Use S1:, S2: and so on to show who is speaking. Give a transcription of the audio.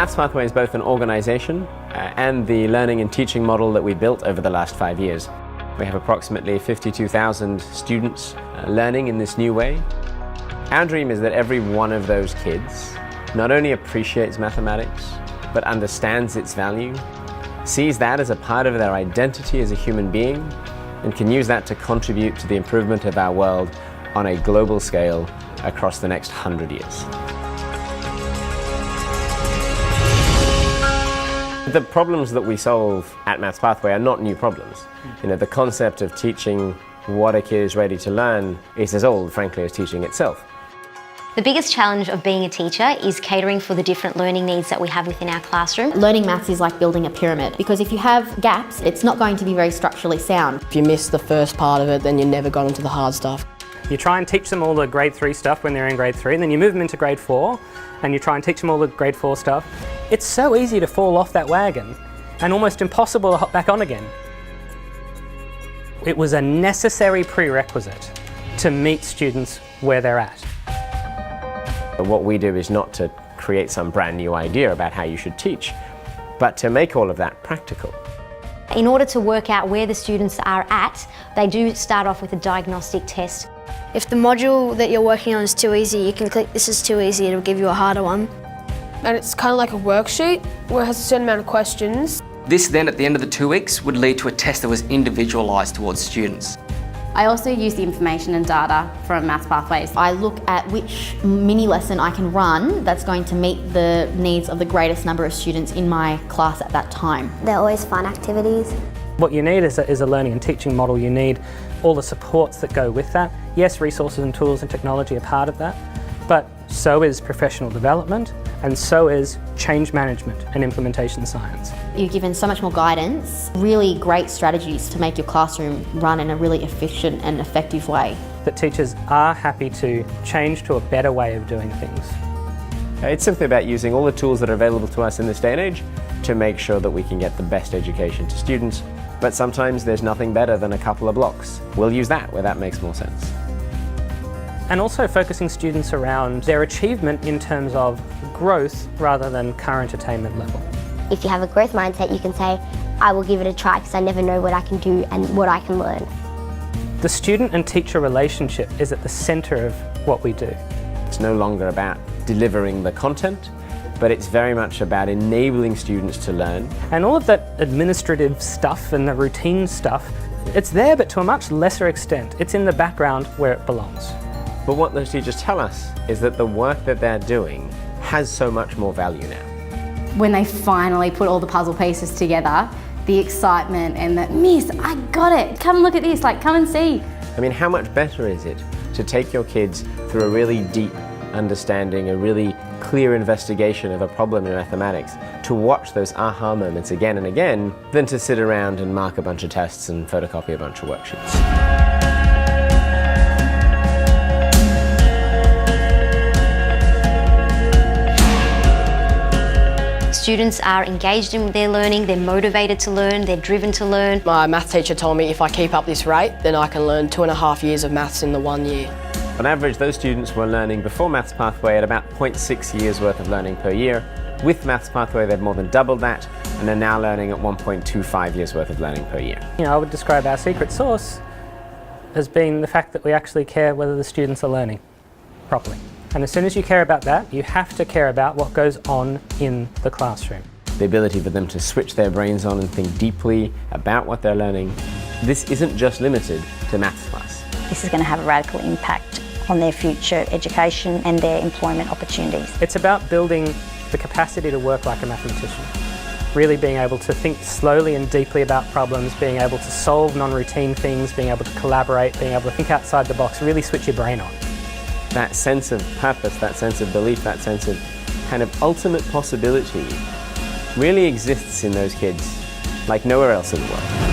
S1: Maths Pathway is both an organisation and the learning and teaching model that we built over the last 5 years. We have approximately 52,000 students learning in this new way. Our dream is that every one of those kids not only appreciates mathematics, but understands its value, sees that as a part of their identity as a human being, and can use that to contribute to the improvement of our world on a global scale across the next 100 years. The problems that we solve at Maths Pathway are not new problems. The concept of teaching what a kid is ready to learn is as old, frankly, as teaching itself.
S2: The biggest challenge of being a teacher is catering for the different learning needs that we have within our classroom.
S3: Learning maths is like building a pyramid, because if you have gaps, it's not going to be very structurally sound.
S4: If you miss the first part of it, then you never got into the hard stuff.
S5: You try and teach them all the grade 3 stuff when they're in grade 3, and then you move them into grade 4, and you try and teach them all the grade 4 stuff. It's so easy to fall off that wagon, and almost impossible to hop back on again. It was a necessary prerequisite to meet students where they're at.
S1: What we do is not to create some brand new idea about how you should teach, but to make all of that practical.
S2: In order to work out where the students are at, they do start off with a diagnostic test.
S6: If the module that you're working on is too easy, you can click "this is too easy," it'll give you a harder one.
S7: And it's kind of like a worksheet where it has a certain amount of questions.
S8: This then, at the end of the 2 weeks, would lead to a test that was individualised towards students.
S9: I also use the information and data from Maths Pathways.
S3: I look at which mini lesson I can run that's going to meet the needs of the greatest number of students in my class at that time.
S10: They're always fun activities.
S5: What you need is a learning and teaching model. You need all the supports that go with that. Yes, resources and tools and technology are part of that, but so is professional development, and so is change management and implementation science.
S3: You're given so much more guidance, really great strategies to make your classroom run in a really efficient and effective way.
S5: That teachers are happy to change to a better way of doing things.
S1: It's simply about using all the tools that are available to us in this day and age to make sure that we can get the best education to students. But sometimes there's nothing better than a couple of blocks. We'll use that where that makes more sense.
S5: And also focusing students around their achievement in terms of growth rather than current attainment level.
S10: If you have a growth mindset, you can say, I will give it a try because I never know what I can do and what I can learn.
S5: The student and teacher relationship is at the centre of what we do.
S1: It's no longer about delivering the content, but it's very much about enabling students to learn.
S5: And all of that administrative stuff and the routine stuff, it's there, but to a much lesser extent. It's in the background where it belongs.
S1: But what those teachers tell us is that the work that they're doing has so much more value now.
S9: When they finally put all the puzzle pieces together, the excitement and the, "Miss, I got it, come look at this, come and see."
S1: I mean, how much better is it to take your kids through a really deep understanding, a really clear investigation of a problem in mathematics, to watch those aha moments again and again, than to sit around and mark a bunch of tests and photocopy a bunch of worksheets.
S2: Students are engaged in their learning, they're motivated to learn, they're driven to learn.
S4: My math teacher told me if I keep up this rate, then I can learn 2.5 years of maths in the 1 year.
S1: On average, those students were learning before Maths Pathway at about 0.6 years worth of learning per year. With Maths Pathway, they've more than doubled that, and are now learning at 1.25 years worth of learning per year.
S5: I would describe our secret sauce as being the fact that we actually care whether the students are learning properly. And as soon as you care about that, you have to care about what goes on in the classroom.
S1: The ability for them to switch their brains on and think deeply about what they're learning. This isn't just limited to maths class.
S11: This is going to have a radical impact on their future education and their employment opportunities.
S5: It's about building the capacity to work like a mathematician. Really being able to think slowly and deeply about problems, being able to solve non-routine things, being able to collaborate, being able to think outside the box, really switch your brain on.
S1: That sense of purpose, that sense of belief, that sense of kind of ultimate possibility really exists in those kids like nowhere else in the world.